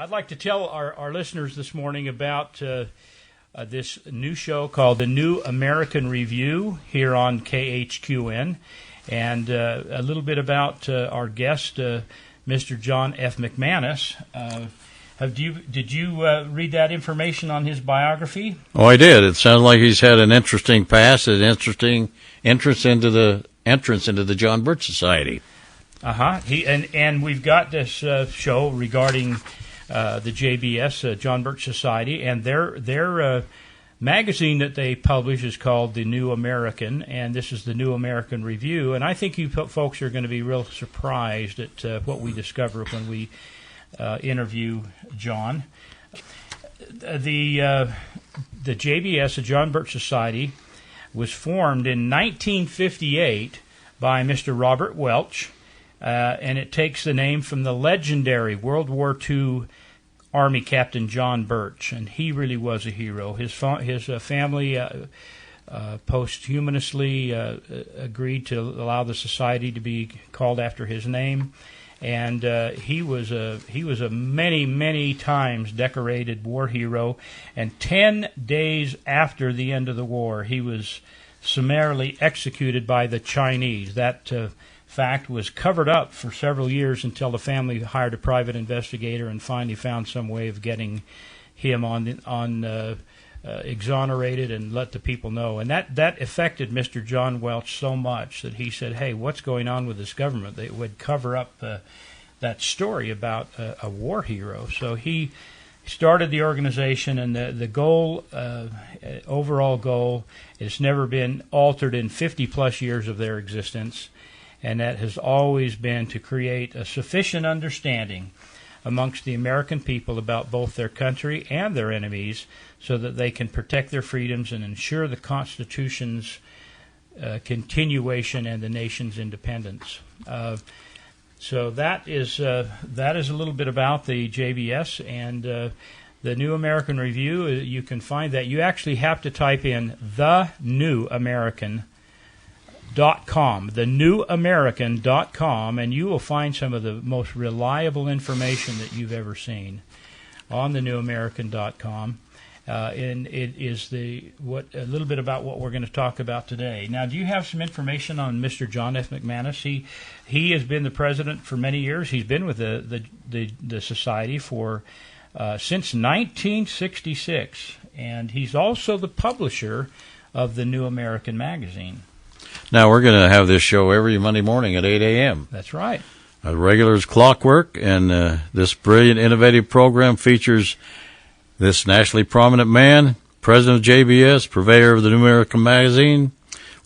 I'd like to tell our listeners this morning about this new show called The New American Review here on KHQN, and a little bit about our guest, Mr. John F. McManus. Did you read that information on his biography? Oh, I did. It sounds like he's had an interesting past, an interesting entrance into the John Birch Society. And we've got this show regarding the JBS, John Birch Society, and their magazine that they publish is called The New American, and this is the New American Review. And I think you folks are going to be real surprised at what we discover when we interview John. The JBS, the John Birch Society, was formed in 1958 by Mr. Robert Welch, and it takes the name from the legendary World War II Army Captain John Birch, and he really was a hero. His family posthumously agreed to allow the society to be called after his name, and he was a many times decorated war hero. And 10 days after the end of the war, he was summarily executed by the Chinese. That fact was covered up for several years until the family hired a private investigator and finally found some way of getting him exonerated and let the people know. And that affected Mr. John Welch so much that he said, hey, what's going on with this government? They would cover up that story about a war hero. So he started the organization, and the goal, overall goal, has never been altered in 50-plus years of their existence, and that has always been to create a sufficient understanding amongst the American people about both their country and their enemies so that they can protect their freedoms and ensure the Constitution's continuation and the nation's independence. So that is a little bit about the JBS and the New American Review. You can find that. You actually have to type in thenewamerican.com, thenewamerican.com, and you will find some of the most reliable information that you've ever seen on thenewamerican.com. And it is a little bit about what we're going to talk about today. Now, do you have some information on Mr. John F. McManus? He has been the president for many years. He's been with the society for since 1966, and he's also the publisher of the New American magazine. Now, we're going to have this show every Monday morning at 8 a.m. That's right. Regular as clockwork, and this brilliant, innovative program features this nationally prominent man, president of JBS, purveyor of the New American magazine.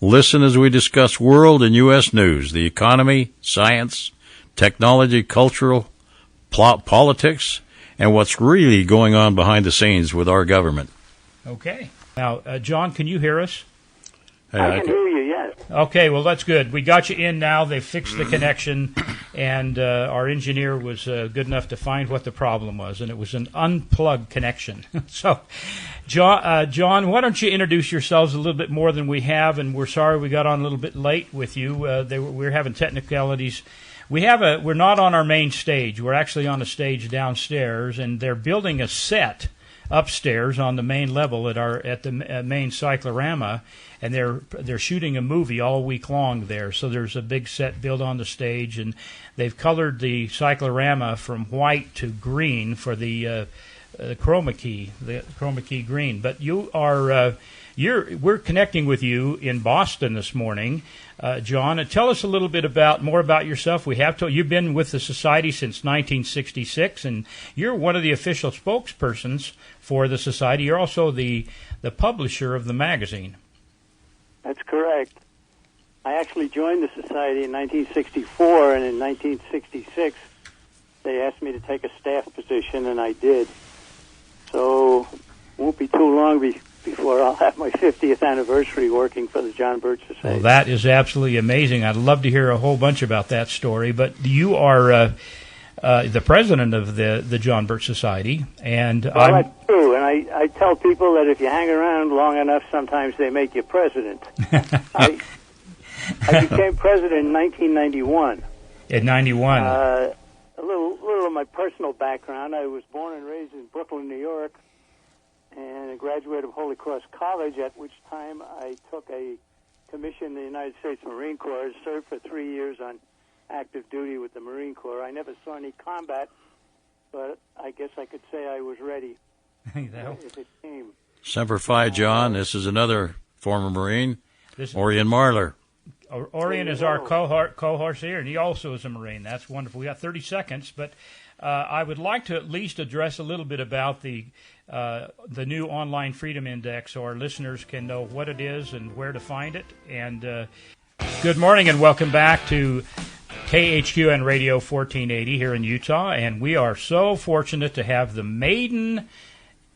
Listen as we discuss world and U.S. news, the economy, science, technology, cultural, politics, and what's really going on behind the scenes with our government. Okay. Now, John, can you hear us? I can hear you, yes. Okay, well, that's good. We got you in now. They fixed the connection, and our engineer was good enough to find what the problem was, and it was an unplugged connection. So, John, why don't you introduce yourselves a little bit more than we have, and we're sorry we got on a little bit late with you. We're having technicalities. We're not on our main stage. We're actually on a stage downstairs, and they're building a set upstairs on the main level at the main cyclorama, and they're shooting a movie all week long there. So there's a big set built on the stage, and they've colored the cyclorama from white to green for the chroma key green. But you are we're connecting with you in Boston this morning, John. And tell us a little bit more about yourself. You've been with the society since 1966, and you're one of the official spokespersons for the society. You're also the publisher of the magazine. That's correct. I actually joined the society in 1964, and in 1966 they asked me to take a staff position, and I did. So it won't be too long before I'll have my 50th anniversary working for the John Birch Society. Well, that is absolutely amazing. I'd love to hear a whole bunch about that story. But you are the president of the John Birch Society, and that's true. And I tell people that if you hang around long enough, sometimes they make you president. I became president in 1991. In 91. a little of my personal background. I was born and raised in Brooklyn, New York, and a graduate of Holy Cross College, at which time I took a commission in the United States Marine Corps. I served for 3 years on active duty with the Marine Corps. I never saw any combat, but I guess I could say I was ready if it came. Semper Fi, John. This is another former Marine, Orion Marler. Orion is our cohort here, and he also is a Marine. That's wonderful. We got 30 seconds, but I would like to at least address a little bit about the new Online Freedom Index, so our listeners can know what it is and where to find it. And good morning, and welcome back to KHQN Radio 1480 here in Utah. And we are so fortunate to have the maiden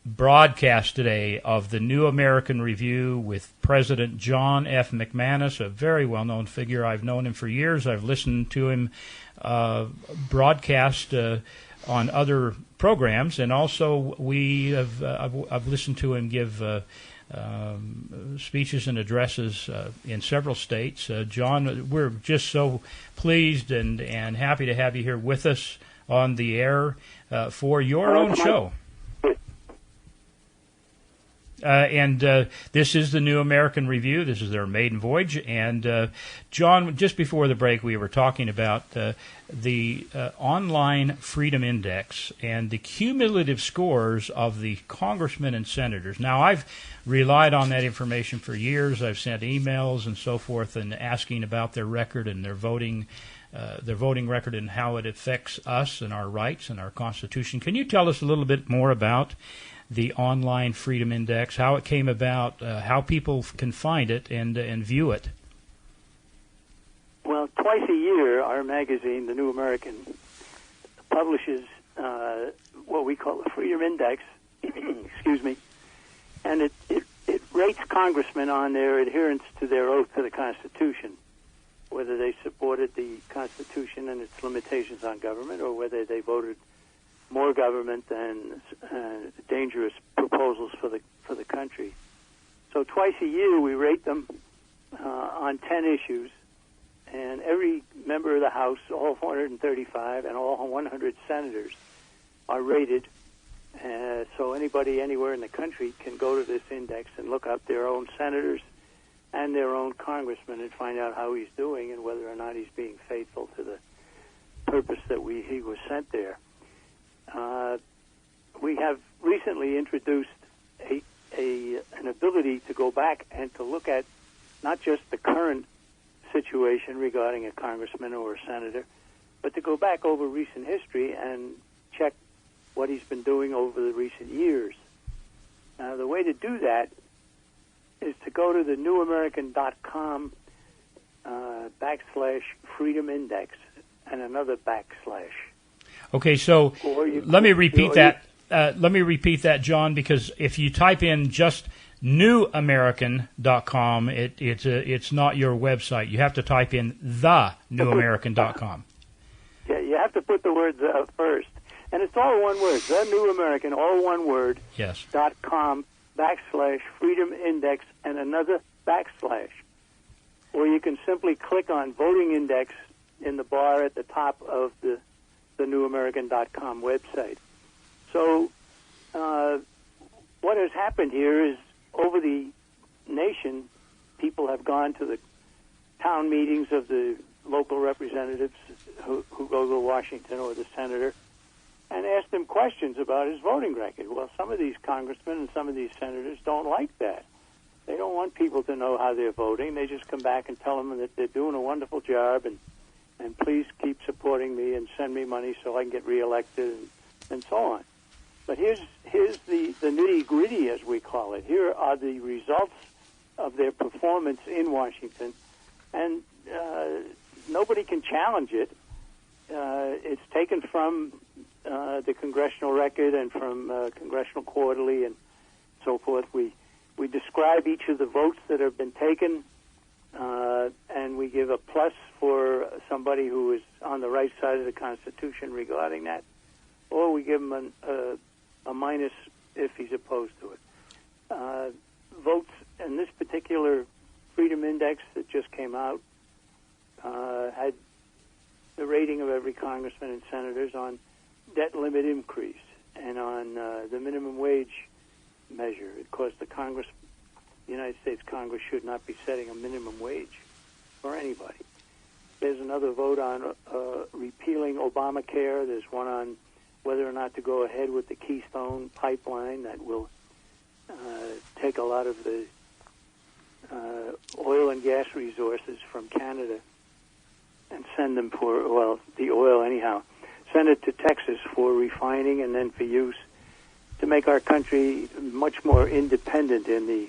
broadcast today of the New American Review with President John F. McManus, a very well-known figure. I've known him for years. I've listened to him broadcast on other programs, and also I've listened to him give speeches and addresses in several states. John, we're just so pleased and happy to have you here with us on the air for your own show. This is the New American Review. This is their maiden voyage. And, John, just before the break, we were talking about the Online Freedom Index and the cumulative scores of the congressmen and senators. Now, I've relied on that information for years. I've sent emails and so forth and asking about their record and their voting record and how it affects us and our rights and our Constitution. Can you tell us a little bit more about the Online Freedom Index, how it came about, how people can find it and view it? Well, twice a year, our magazine, The New American, publishes what we call the Freedom Index, excuse me, and it rates congressmen on their adherence to their oath to the Constitution, whether they supported the Constitution and its limitations on government, or whether they voted more government than dangerous proposals for the country. So twice a year we rate them on 10 issues, and every member of the House, all 435, and all 100 senators are rated. So anybody anywhere in the country can go to this index and look up their own senators and their own congressman and find out how he's doing and whether or not he's being faithful to the purpose that he was sent there. We have recently introduced an ability to go back and to look at not just the current situation regarding a congressman or a senator, but to go back over recent history and check what he's been doing over the recent years. The way to do that is to go to the newamerican.com /Freedom Index and another /. Okay, so let me repeat that. Let me repeat that, John, because if you type in just newamerican.com, it's not your website. You have to type in thenewamerican.com. Yeah, you have to put the word "the" first, and it's all one word. The New American, all one word. Yes. .com /Freedom Index and another /. Or you can simply click on Voting Index in the bar at the top of the newamerican.com website. So what has happened here is over the nation, people have gone to the town meetings of the local representatives who go to Washington or the senator and asked him questions about his voting record. Well, some of these congressmen and some of these senators don't like that. They don't want people to know how they're voting. They just come back and tell them that they're doing a wonderful job and please keep supporting me and send me money so I can get reelected and so on. But here's the nitty-gritty, as we call it. Here are the results of their performance in Washington, and nobody can challenge it. It's taken from the Congressional Record and from Congressional Quarterly and so forth. We describe each of the votes that have been taken, and we give a plus for somebody who is on the right side of the Constitution regarding that, or we give him a minus if he's opposed to it. Votes in this particular Freedom Index that just came out had the rating of every congressman and senators on debt limit increase and on the minimum wage measure. Of course, the United States Congress should not be setting a minimum wage for anybody. There's another vote on repealing Obamacare. There's one on whether or not to go ahead with the Keystone pipeline that will take a lot of the oil and gas resources from Canada and send them the oil anyhow, send it to Texas for refining and then for use to make our country much more independent in the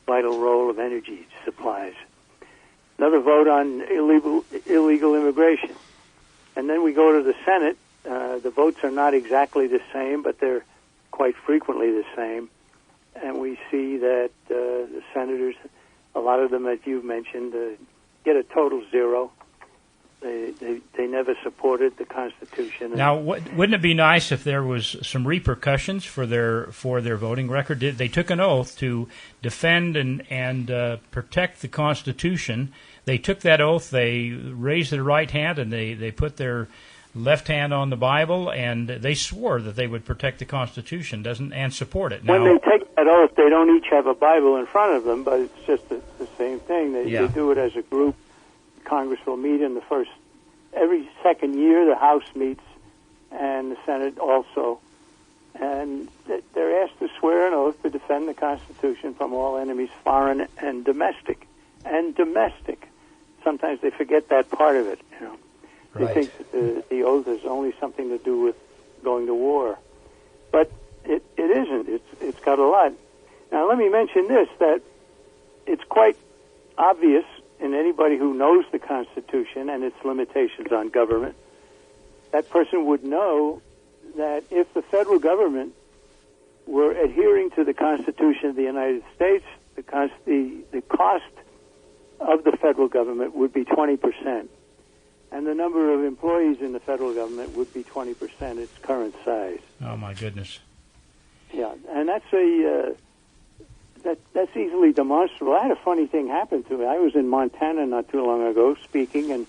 vital role of energy supplies. Another vote on illegal immigration. And then we go to the Senate. The votes are not exactly the same, but they're quite frequently the same. And we see that the senators, a lot of them, as you've mentioned, get a total zero. They never supported the Constitution. Now, wouldn't it be nice if there was some repercussions for their voting record? They took an oath to defend and protect the Constitution. They took that oath. They raised their right hand and they put their left hand on the Bible, and they swore that they would protect the Constitution, and support it. Now, when they take that oath, they don't each have a Bible in front of them, but it's just the same thing. They do it as a group. Congress will meet in every second year. The House meets, and the Senate also, and they're asked to swear an oath to defend the Constitution from all enemies, foreign and domestic. Sometimes they forget that part of it. They right. think that the oath is only something to do with going to war, but it isn't. It's got a lot. Now, let me mention this: that it's quite obvious in anybody who knows the Constitution and its limitations on government, that person would know that if the federal government were adhering to the Constitution of the United States, the cost of the federal government would be 20%, and the number of employees in the federal government would be 20% its current size. Oh, my goodness. Yeah, and that's easily demonstrable. I had a funny thing happen to me. I was in Montana not too long ago speaking, and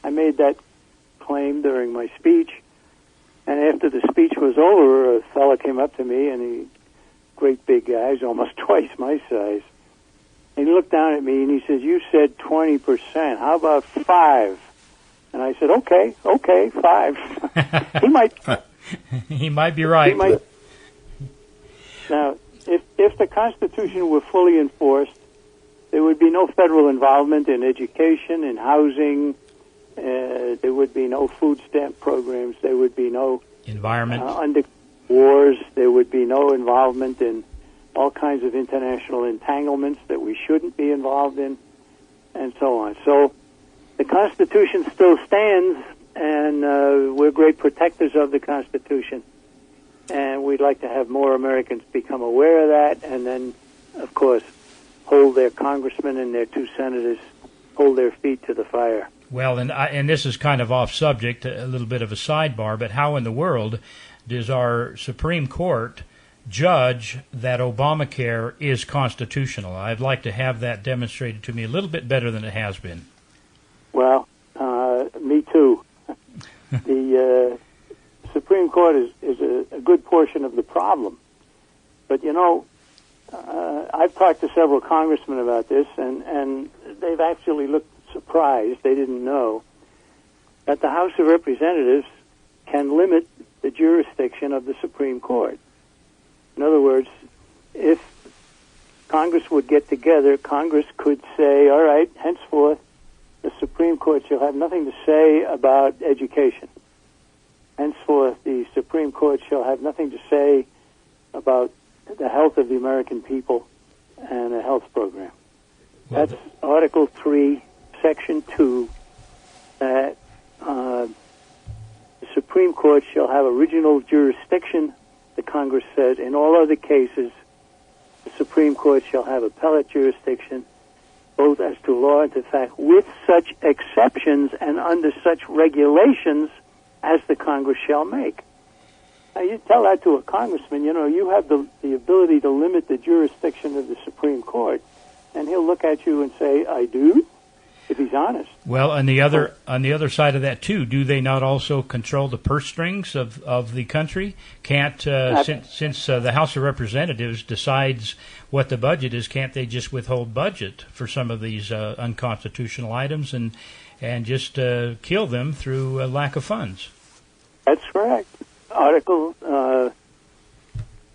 I made that claim during my speech. And after the speech was over, a fellow came up to me, and he, great big guy, he's almost twice my size. And he looked down at me, and he says, "You said 20%. How about 5?" And I said, okay, 5. He might be right. Now, if the Constitution were fully enforced, there would be no federal involvement in education, in housing. There would be no food stamp programs. There would be no environment under wars. There would be no involvement in all kinds of international entanglements that we shouldn't be involved in, and so on. So the Constitution still stands, and we're great protectors of the Constitution. And we'd like to have more Americans become aware of that, and then, of course, hold their congressmen and their 2 senators, hold their feet to the fire. Well, and this is kind of off subject, a little bit of a sidebar, but how in the world does our Supreme Court judge that Obamacare is constitutional? I'd like to have that demonstrated to me a little bit better than it has been. Well, me too. The Supreme Court is a good portion of the problem. But, I've talked to several congressmen about this, and they've actually looked surprised. They didn't know that the House of Representatives can limit the jurisdiction of the Supreme Court. In other words, if Congress would get together, Congress could say, all right, henceforth, the Supreme Court shall have nothing to say about education. Henceforth, the Supreme Court shall have nothing to say about the health of the American people and a health program. Well, that's Article 3, Section 2, that the Supreme Court shall have original jurisdiction, the Congress said. In all other cases, the Supreme Court shall have appellate jurisdiction, both as to law and to fact, with such exceptions and under such regulations as the Congress shall make. Now, you tell that to a congressman, you have the ability to limit the jurisdiction of the Supreme Court, and he'll look at you and say, I do? if he's honest. Well, on the other side of that too, do they not also control the purse strings of the country? Can't since the House of Representatives decides what the budget is, can't they just withhold budget for some of these unconstitutional items and just kill them through lack of funds? That's correct. Article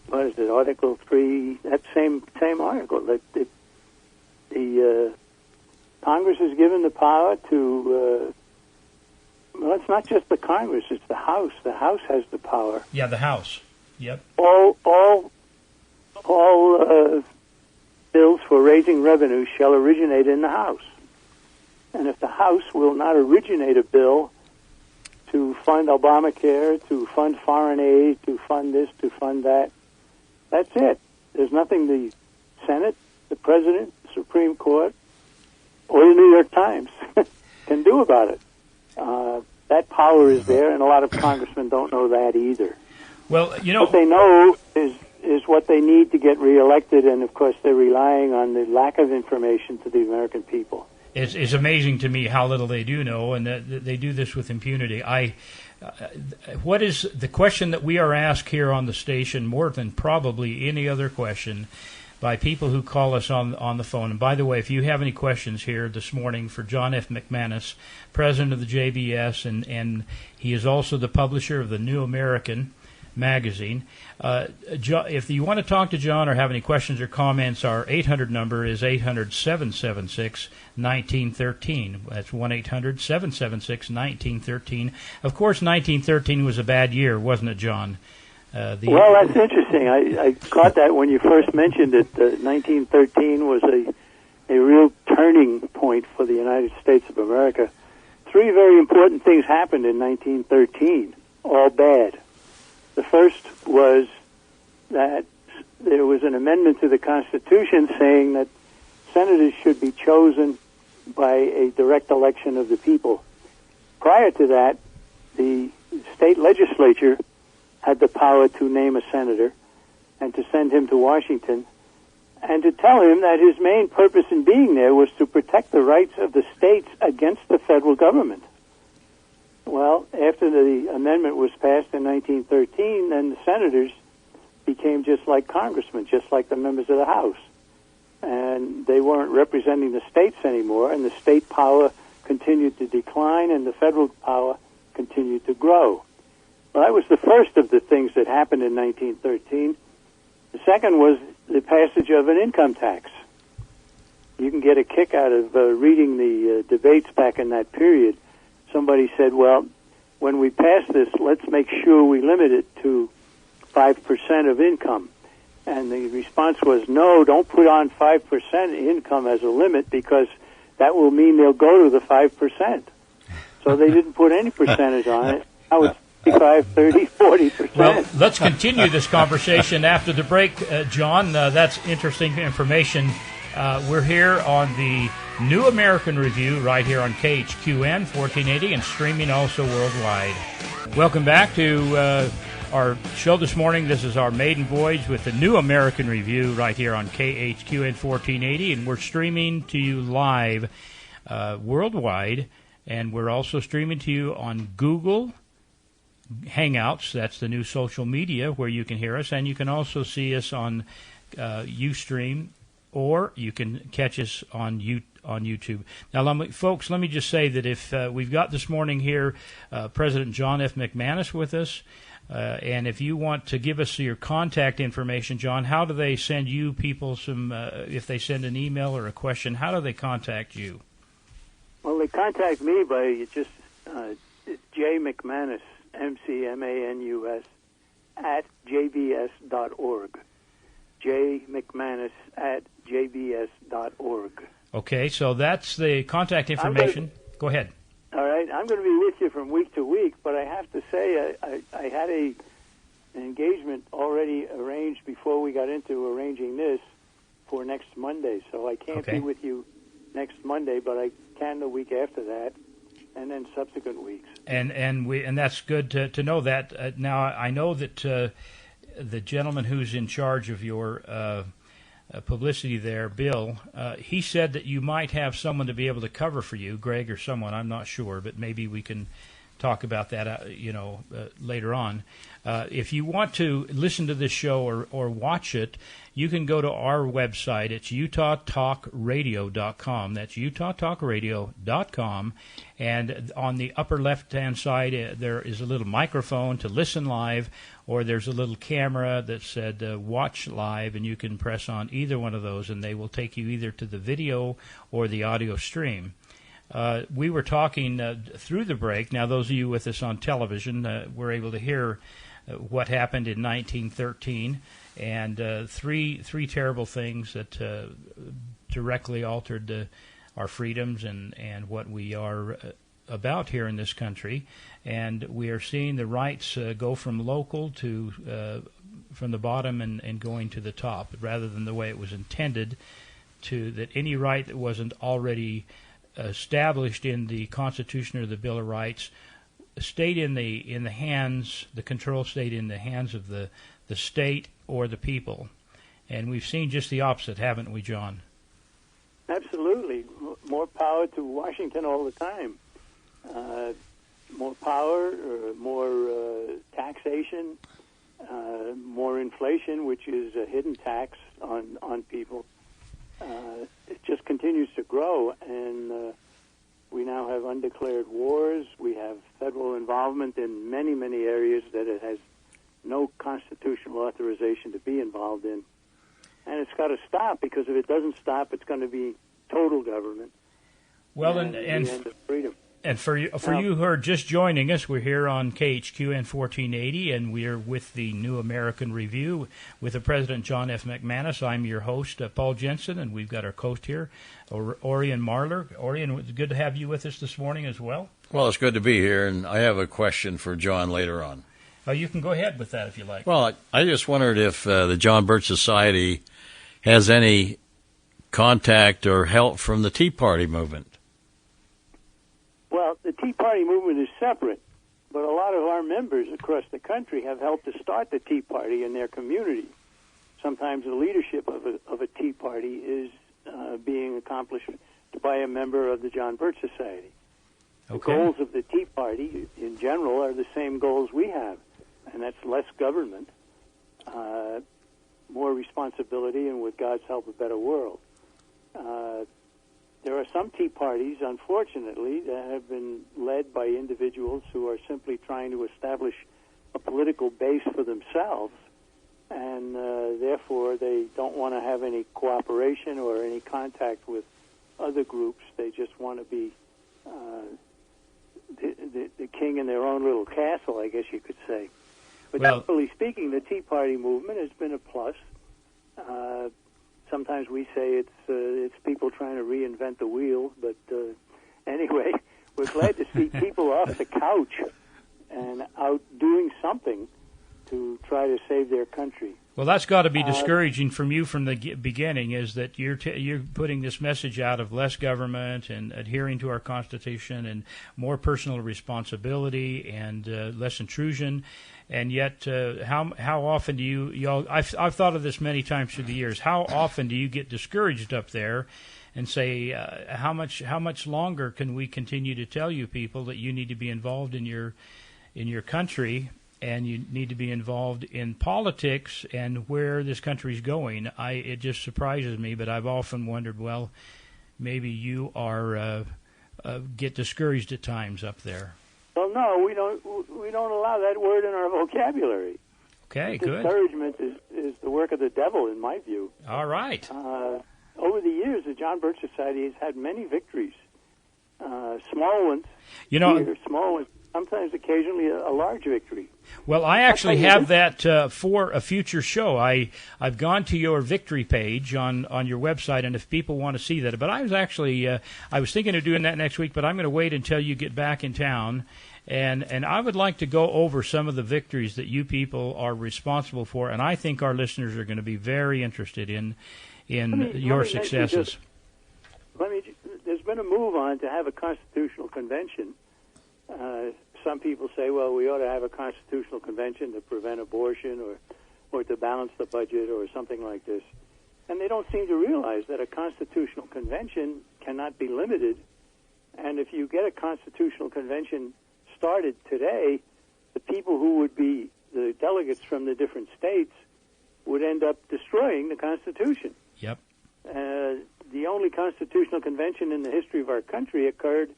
what is it? Article 3. That same article that the Congress is given the power to. Well, it's not just the Congress; it's the House. The House has the power. Yeah, the House. Yep. All bills for raising revenue shall originate in the House, and if the House will not originate a bill to fund Obamacare, to fund foreign aid, to fund this, to fund that, that's it. There's nothing the Senate, the President, the Supreme Court, or the New York Times can do about it. That power is there, and a lot of congressmen don't know that either. Well, what they know is what they need to get reelected, and of course they're relying on the lack of information to the American people. It's amazing to me how little they do know, and that they do this with impunity. What is the question that we are asked here on the station more than probably any other question by people who call us on the phone? And by the way, if you have any questions here this morning for John F. McManus, president of the JBS, and he is also the publisher of the New American magazine. If you want to talk to John or have any questions or comments, our 800 number is 800-776-1913. That's 1-800-776-1913. Of course, 1913 was a bad year, wasn't it, John? Well, that's interesting. I caught that when you first mentioned it. 1913 was a real turning point for the United States of America. 3 very important things happened in 1913, all bad. The first was that there was an amendment to the Constitution saying that senators should be chosen by a direct election of the people. Prior to that, the state legislature had the power to name a senator and to send him to Washington and to tell him that his main purpose in being there was to protect the rights of the states against the federal government. Well, after the amendment was passed in 1913, then the senators became just like congressmen, just like the members of the House. And they weren't representing the states anymore, and the state power continued to decline, and the federal power continued to grow. Well, that was the first of the things that happened in 1913. The second was the passage of an income tax. You can get a kick out of reading the debates back in that period. Somebody said, well, when we pass this, let's make sure we limit it to 5% of income. And the response was, no, don't put on 5% income as a limit because that will mean they'll go to the 5%. So they didn't put any percentage on it. Now it's 25, 30, 40%. Well, let's continue this conversation after the break, John. That's interesting information. We're here on the New American Review right here on KHQN 1480 and streaming also worldwide. Welcome back to our show this morning. This is our maiden voyage with the New American Review right here on KHQN 1480, and we're streaming to you live worldwide, and we're also streaming to you on Google Hangouts. That's the new social media where you can hear us, and you can also see us on Ustream, or you can catch us on YouTube. Now, folks, let me just say that if we've got this morning here President John F. McManus with us, and if you want to give us your contact information, John, how do they send you people some, if they send an email or a question, how do they contact you? Well, they contact me by just J. McManus, McManus, at jbs.org. J. McManus at jbs.org. Okay, so that's the contact information. Go ahead. All right, I'm going to be with you from week to week, but I have to say I had an engagement already arranged before we got into arranging this for next Monday, so I can't be with you next Monday, but I can the week after that, and then subsequent weeks. And that's good to know that. Now, I know that the gentleman who's in charge of your publicity there, Bill, he said that you might have someone to be able to cover for you, Greg or someone, I'm not sure, but maybe we can talk about that, later on. If you want to listen to this show or watch it, you can go to our website. It's utahtalkradio.com. That's utahtalkradio.com. And on the upper left-hand side, there is a little microphone to listen live, or there's a little camera that said watch live, and you can press on either one of those, and they will take you either to the video or the audio stream. We were talking through the break. Now, those of you with us on television were able to hear what happened in 1913, and three terrible things that directly altered our freedoms and what we are about here in this country. And we are seeing the rights go from local to from the bottom and going to the top, rather than the way it was intended, to that any right that wasn't already established in the Constitution or the Bill of Rights stayed in the hands, the control stayed in the hands of the state or the people. And we've seen just the opposite, haven't we, John? Absolutely. More power to Washington all the time. More power, more taxation, more inflation, which is a hidden tax on people. It just continues to grow, and we now have undeclared wars. We have federal involvement in many, many areas that it has no constitutional authorization to be involved in. And it's got to stop, because if it doesn't stop, it's going to be total government. Well, and the end of freedom. And for you who are just joining us, we're here on KHQN 1480, and we're with the New American Review with the President John F. McManus. I'm your host, Paul Jensen, and we've got our host here, Orion Marler. Orion, it's good to have you with us this morning as well. Well, it's good to be here, and I have a question for John later on. You can go ahead with that if you like. Well, I just wondered if the John Birch Society has any contact or help from the Tea Party movement. Well, the Tea Party movement is separate, but a lot of our members across the country have helped to start the Tea Party in their community. Sometimes the leadership of a Tea Party is being accomplished by a member of the John Birch Society. Okay. The goals of the Tea Party, in general, are the same goals we have, and that's less government, more responsibility, and with God's help, a better world. There are some Tea Parties, unfortunately, that have been led by individuals who are simply trying to establish a political base for themselves, and therefore they don't want to have any cooperation or any contact with other groups. They just want to be the king in their own little castle, I guess you could say. But generally speaking, the Tea Party movement has been a plus. Sometimes we say it's people trying to reinvent the wheel, but anyway, we're glad to see people off the couch and out doing something to try to save their country. Well, that's got to be discouraging from you from the beginning, is that you're putting this message out of less government and adhering to our Constitution and more personal responsibility and less intrusion. And yet, how often do you I've thought of this many times through the years. How often do you get discouraged up there and say, how much longer can we continue to tell you people that you need to be involved in your country, and you need to be involved in politics and where this country's going? It just surprises me, but I've often wondered, well, maybe you are get discouraged at times up there. Well, no, we don't allow that word in our vocabulary. Okay, good. Discouragement is the work of the devil, in my view. All right. Over the years, the John Birch Society has had many victories. Small ones. Small ones. Sometimes, occasionally, a large victory. Well, I actually have that for a future show. I've gone to your victory page on your website, and if people want to see that. But I was actually I was thinking of doing that next week, but I'm going to wait until you get back in town, and I would like to go over some of the victories that you people are responsible for, and I think our listeners are going to be very interested in your successes. There's been a move on to have a constitutional convention. Some people say, well, we ought to have a constitutional convention to prevent abortion or to balance the budget or something like this. And they don't seem to realize that a constitutional convention cannot be limited. And if you get a constitutional convention started today, the people who would be the delegates from the different states would end up destroying the Constitution. Yep. The only constitutional convention in the history of our country occurred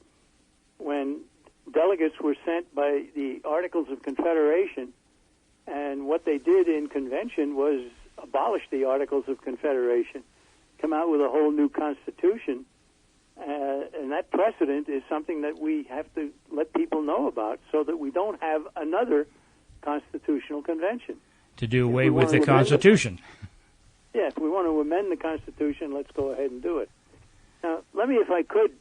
when delegates were sent by the Articles of Confederation, and what they did in convention was abolish the Articles of Confederation, come out with a whole new constitution, and that precedent is something that we have to let people know about so that we don't have another constitutional convention. To do away with the Constitution. Yeah, if we want to amend the Constitution, let's go ahead and do it. Now, let me, if I could,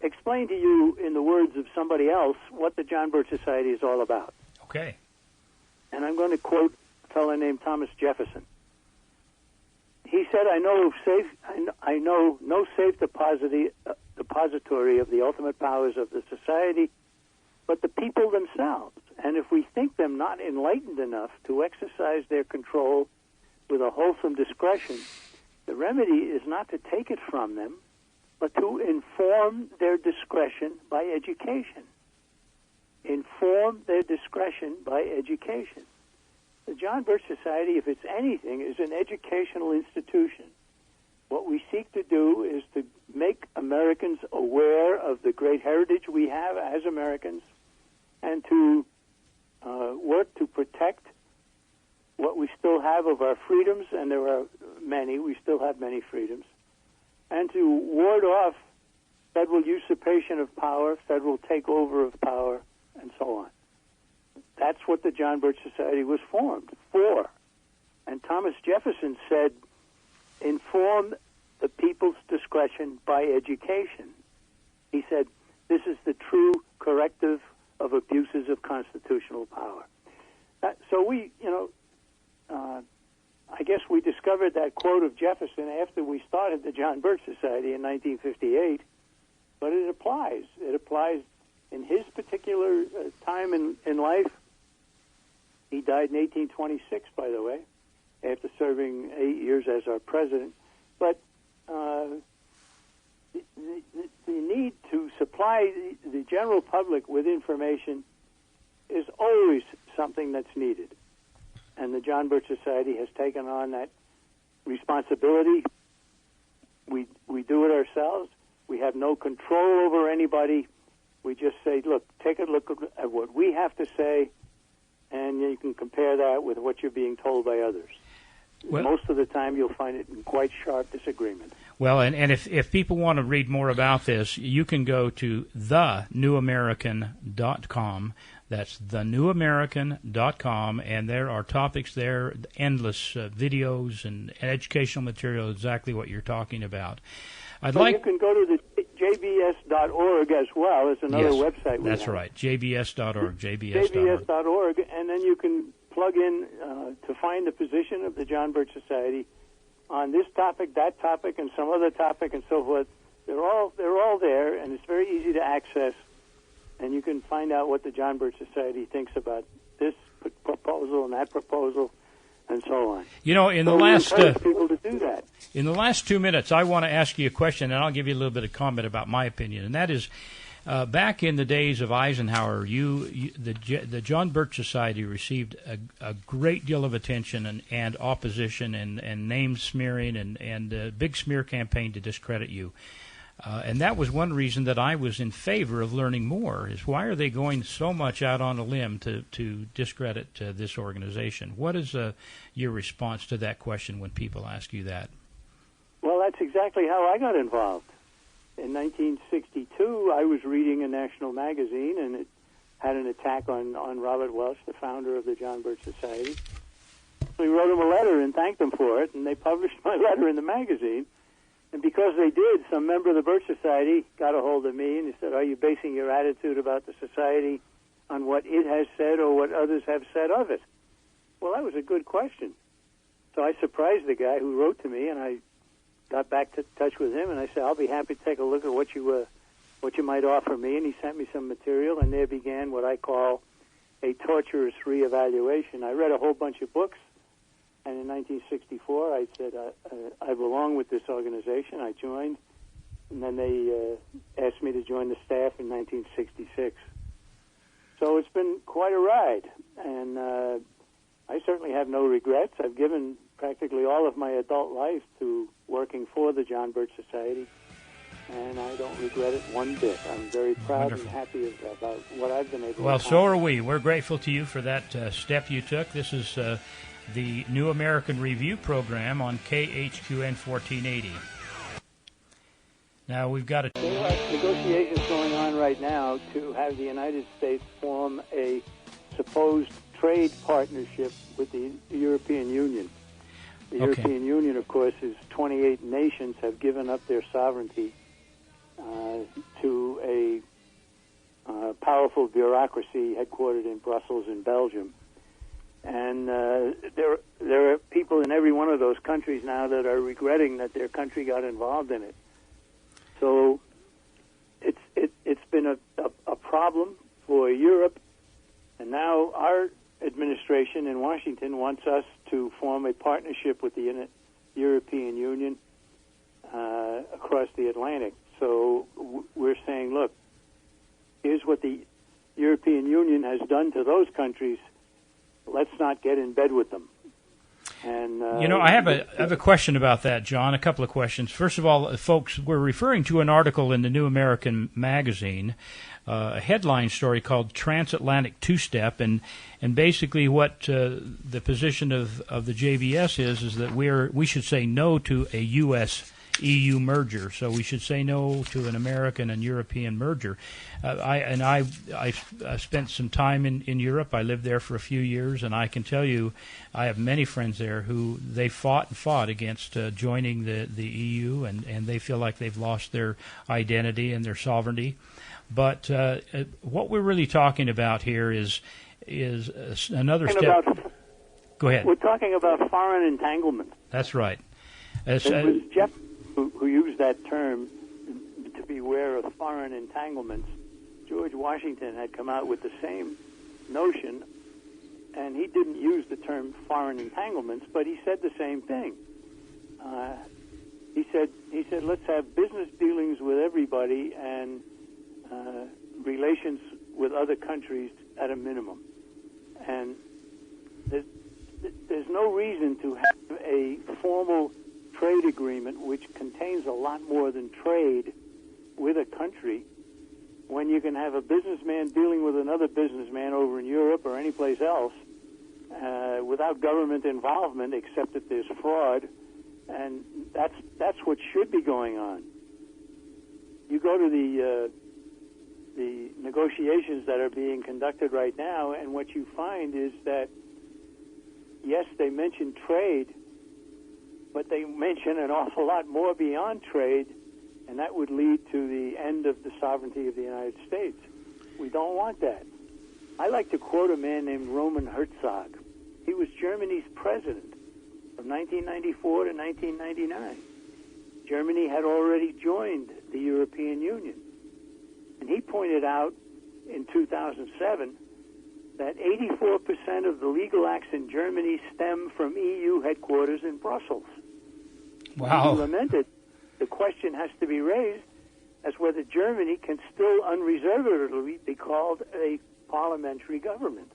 explain to you in the words of somebody else what the John Birch Society is all about. Okay. And I'm going to quote a fellow named Thomas Jefferson. He said, I know no safe depository of the ultimate powers of the society, but the people themselves. And if we think them not enlightened enough to exercise their control with a wholesome discretion, the remedy is not to take it from them, but to inform their discretion by education. Inform their discretion by education. The John Birch Society, if it's anything, is an educational institution. What we seek to do is to make Americans aware of the great heritage we have as Americans and to work to protect what we still have of our freedoms, and there are many, we still have many freedoms, and to ward off federal usurpation of power, federal takeover of power, and so on. That's what the John Birch Society was formed for. And Thomas Jefferson said, inform the people's discretion by education. He said, this is the true corrective of abuses of constitutional power. So we, I guess we discovered that quote of Jefferson after we started the John Birch Society in 1958, but it applies. It applies in his particular time in life. He died in 1826, by the way, after serving 8 years as our president. But the need to supply the general public with information is always something that's needed. And the John Birch Society has taken on that responsibility. We do it ourselves. We have no control over anybody. We just say, look, take a look at what we have to say, and you can compare that with what you're being told by others. Well, most of the time, you'll find it in quite sharp disagreement. Well, and if people want to read more about this, you can go to thenewamerican.com. That's thenewamerican.com, and there are topics there, endless videos and educational material, exactly what you're talking about. You can go to the jbs.org as well as another website. That's right, jbs.org, jbs.org, and then you can plug in to find the position of the John Birch Society on this topic, that topic, and some other topic, and so forth. They're all there, and it's very easy to access. And you can find out what the John Birch Society thinks about this proposal and that proposal, and so on. In the last people to do that. In the last 2 minutes, I want to ask you a question, and I'll give you a little bit of comment about my opinion. And that is, back in the days of Eisenhower, the John Birch Society received a great deal of attention and opposition and name smearing and a big smear campaign to discredit you. And that was one reason that I was in favor of learning more, is why are they going so much out on a limb to discredit this organization? What is your response to that question when people ask you that? Well, that's exactly how I got involved. In 1962, I was reading a national magazine, and it had an attack on Robert Welch, the founder of the John Birch Society. So we wrote him a letter and thanked him for it, and they published my letter in the magazine. And because they did, some member of the Birch Society got a hold of me, and he said, are you basing your attitude about the society on what it has said or what others have said of it? Well, that was a good question. So I surprised the guy who wrote to me, and I got back to touch with him, and I said, I'll be happy to take a look at what you might offer me. And he sent me some material, and there began what I call a torturous reevaluation. I read a whole bunch of books, And in 1964, I said, I belong with this organization. I joined, and then they asked me to join the staff in 1966. So it's been quite a ride, and I certainly have no regrets. I've given practically all of my adult life to working for the John Birch Society, and I don't regret it one bit. I'm very proud and happy about what I've been able to accomplish. So are we. We're grateful to you for that step you took. This is the New American Review program on KHQN 1480. Now we've got There are negotiations going on right now to have the United States form a supposed trade partnership with the European Union. The European Union, of course, is 28 nations have given up their sovereignty to a powerful bureaucracy headquartered in Brussels in Belgium. And there are people in every one of those countries now that are regretting that their country got involved in it. So it's been a problem for Europe, and now our administration in Washington wants us to form a partnership with the European Union across the Atlantic. So we're saying, look, here's what the European Union has done to those countries. Let's not get in bed with them. And I have a question about that, John. A couple of questions. First of all, folks, we're referring to an article in the New American Magazine, a headline story called "Transatlantic Two-Step," and basically what the position of the JBS is that we should say no to a U.S.-EU merger. So we should say no to an American and European merger. I spent some time in Europe. I lived there for a few years, and I can tell you I have many friends there who they fought against joining the EU, and they feel like they've lost their identity and their sovereignty. But what we're really talking about here is another step. Go ahead. We're talking about foreign entanglement. That's right. It was Jeff who used that term to beware of foreign entanglements. George Washington had come out with the same notion, and he didn't use the term foreign entanglements, but he said the same thing. He said, let's have business dealings with everybody and relations with other countries at a minimum. And there's no reason to have a formal trade agreement which contains a lot more than trade with a country when you can have a businessman dealing with another businessman over in Europe or anyplace else without government involvement, except that there's fraud, and that's what should be going on. You go to the negotiations that are being conducted right now, and what you find is that, yes, they mention trade, but they mention an awful lot more beyond trade, and that would lead to the end of the sovereignty of the United States. We don't want that. I like to quote a man named Roman Herzog. He was Germany's president from 1994 to 1999. Germany had already joined the European Union. And he pointed out in 2007 that 84% of the legal acts in Germany stem from EU headquarters in Brussels. Wow. He lamented the question has to be raised as whether Germany can still unreservedly be called a parliamentary government.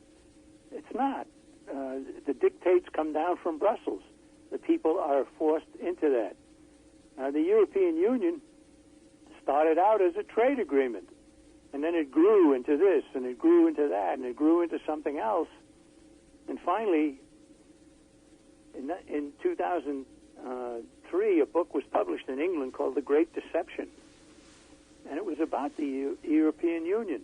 It's not. The dictates come down from Brussels. The people are forced into that. The European Union started out as a trade agreement, and then it grew into this, and it grew into that, and it grew into something else. And finally, in 2003, a book was published in England called The Great Deception, and it was about the European Union.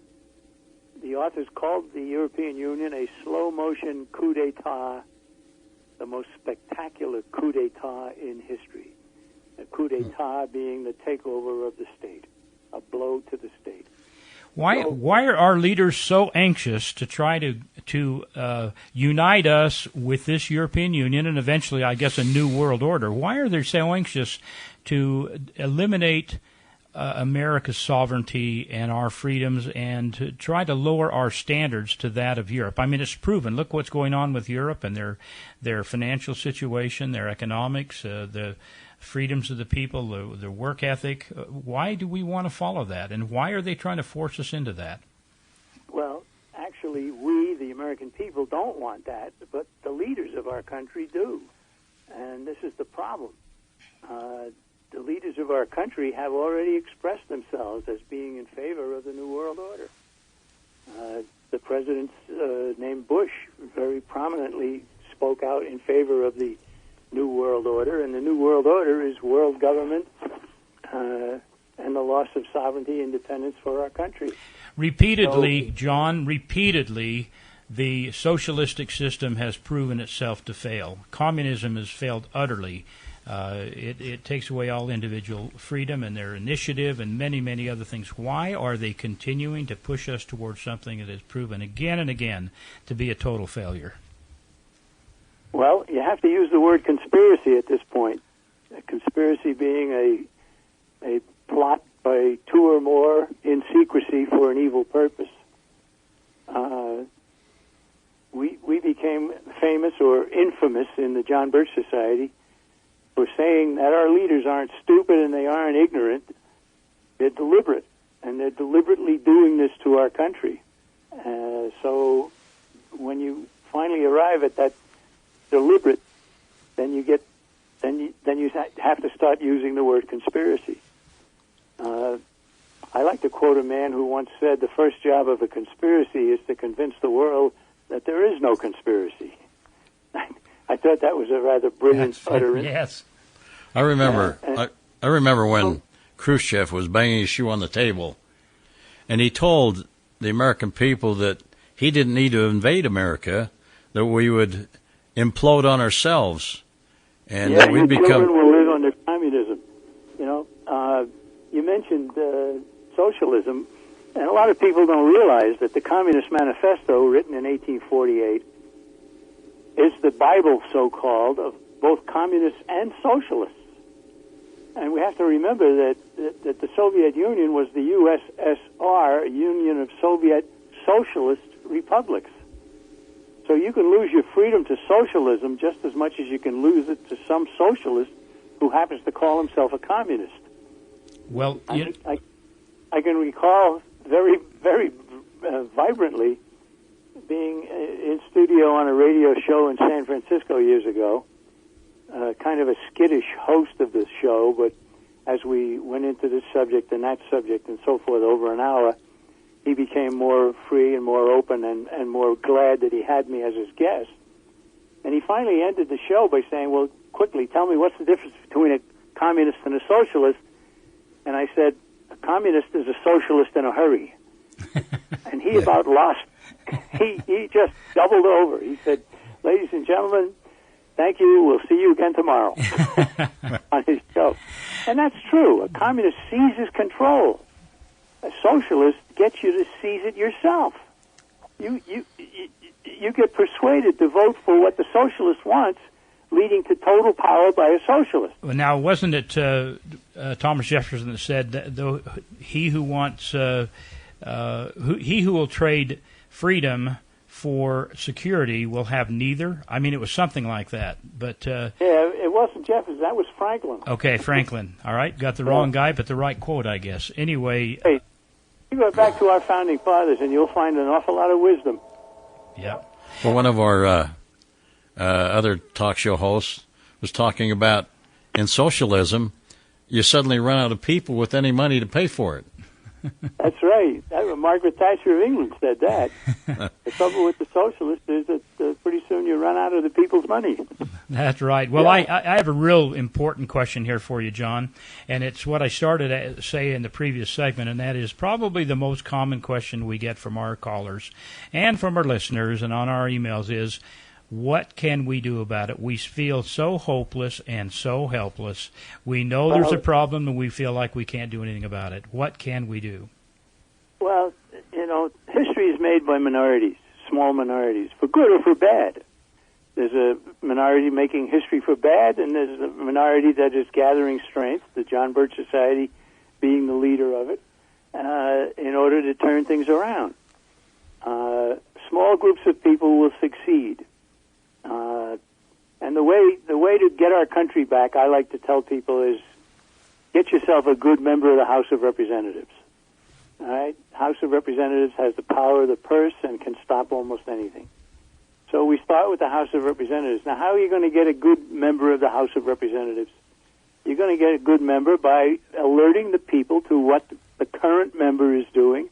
The authors called the European Union a slow-motion coup d'etat, the most spectacular coup d'etat in history. A coup d'etat being the takeover of the state, a blow to the state. Why are our leaders so anxious to try to unite us with this European Union and eventually, I guess, a new world order? Why are they so anxious to eliminate America's sovereignty and our freedoms and to try to lower our standards to that of Europe. I mean, it's proven. Look what's going on with Europe and their financial situation, their economics, the freedoms of the people, their work ethic. Why do we want to follow that? And why are they trying to force us into that? Well, actually, we, the American people, don't want that, but the leaders of our country do. And this is the problem. The leaders of our country have already expressed themselves as being in favor of the New World Order. The president named Bush very prominently spoke out in favor of the New World Order, and the New World Order is world government and the loss of sovereignty and independence for our country. Repeatedly, John, the socialistic system has proven itself to fail. Communism has failed utterly. It takes away all individual freedom and their initiative and many, many other things. Why are they continuing to push us towards something that has proven again and again to be a total failure? Well, you have to use the word conspiracy at this point. A conspiracy being a plot by two or more in secrecy for an evil purpose. We became famous or infamous in the John Birch Society for saying that our leaders aren't stupid and they aren't ignorant. They're deliberate, and they're deliberately doing this to our country. So when you finally arrive at that deliberate, then you have to start using the word conspiracy. I like to quote a man who once said, the first job of a conspiracy is to convince the world that there is no conspiracy. I thought that was a rather brilliant utterance. Yes. I remember when Khrushchev was banging his shoe on the table, and he told the American people that he didn't need to invade America, that we would implode on ourselves, and that we'd become... children will live under communism. You mentioned socialism, and a lot of people don't realize that the Communist Manifesto, written in 1848, is the Bible, so-called, of both communists and socialists. And we have to remember that the Soviet Union was the USSR, Union of Soviet Socialist Republics. So you can lose your freedom to socialism just as much as you can lose it to some socialist who happens to call himself a communist. Well, I can recall very, very vibrantly being in studio on a radio show in San Francisco years ago, kind of a skittish host of this show, but as we went into this subject and that subject and so forth over an hour, he became more free and more open and more glad that he had me as his guest. And he finally ended the show by saying, well, quickly, tell me what's the difference between a communist and a socialist? And I said, a communist is a socialist in a hurry. And he about lost. He just doubled over. He said, ladies and gentlemen, thank you. We'll see you again tomorrow on his show. And that's true. A communist seizes control. A socialist gets you to seize it yourself. You get persuaded to vote for what the socialist wants, leading to total power by a socialist. Well, now, wasn't it Thomas Jefferson that said that he who wants he who will trade freedom for security will have neither? I mean, it was something like that. But yeah, it wasn't Jefferson. That was Franklin. Okay, Franklin. All right, got the wrong guy, but the right quote, I guess. Anyway, hey, you go back to our founding fathers, and you'll find an awful lot of wisdom. Yeah. Well, one of our other talk show hosts was talking about in socialism, you suddenly run out of people with any money to pay for it. That's right. Margaret Thatcher of England said that. The trouble with the socialists is that pretty soon you run out of the people's money. That's right. Well, yeah. I have a real important question here for you, John, and it's what I started to say in the previous segment, and that is probably the most common question we get from our callers and from our listeners and on our emails is, what can we do about it? We feel so hopeless and so helpless. We know there's a problem and we feel like we can't do anything about it. What can we do? Well, history is made by minorities, small minorities, for good or for bad. There's a minority making history for bad, and there's a minority that is gathering strength. The John Birch Society being the leader of it, in order to turn things around. Small groups of people will succeed. And the way to get our country back, I like to tell people, is get yourself a good member of the House of Representatives. All right? House of Representatives has the power of the purse and can stop almost anything. So we start with the House of Representatives. Now, how are you going to get a good member of the House of Representatives? You're going to get a good member by alerting the people to what the current member is doing,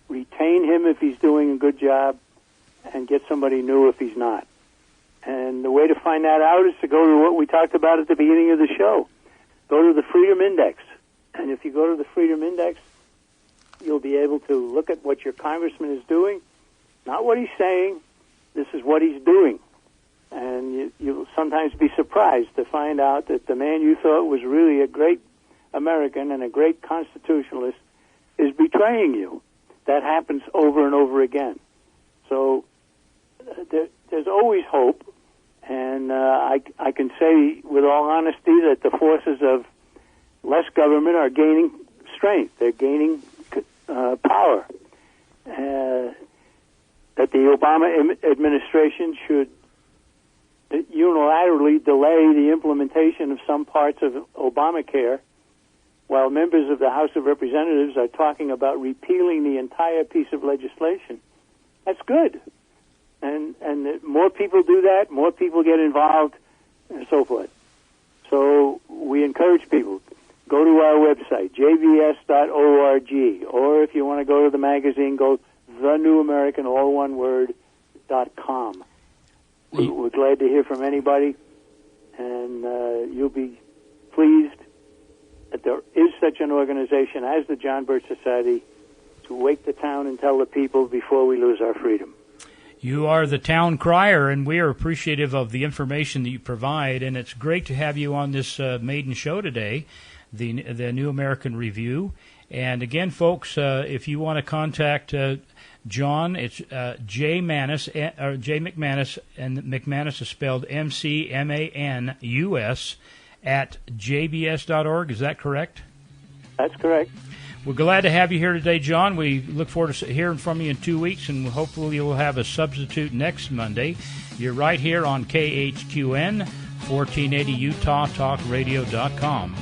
retain him if he's doing a good job, and get somebody new if he's not. And the way to find that out is to go to what we talked about at the beginning of the show. Go to the Freedom Index. And if you go to the Freedom Index, you'll be able to look at what your congressman is doing, not what he's saying. This is what he's doing. And you'll sometimes be surprised to find out that the man you thought was really a great American and a great constitutionalist is betraying you. That happens over and over again. So there's always hope. And I can say with all honesty that the forces of less government are gaining strength. They're gaining power. That the Obama administration should unilaterally delay the implementation of some parts of Obamacare, while members of the House of Representatives are talking about repealing the entire piece of legislation. That's good. And more people do that, more people get involved, and so forth. So we encourage people, go to our website, jbs.org, or if you want to go to the magazine, go thenewamerican, all one word, .com. We're glad to hear from anybody, and you'll be pleased that there is such an organization as the John Birch Society to wake the town and tell the people before we lose our freedom. You are the town crier, and we are appreciative of the information that you provide, and it's great to have you on this maiden show today, the New American Review. And again, folks, if you want to contact John, it's J. Manus, or J. McManus, and McManus is spelled McManus at jbs.org. Is that correct? That's correct. We're glad to have you here today, John. We look forward to hearing from you in 2 weeks, and hopefully you'll have a substitute next Monday. You're right here on KHQN, 1480 UtahTalkRadio.com.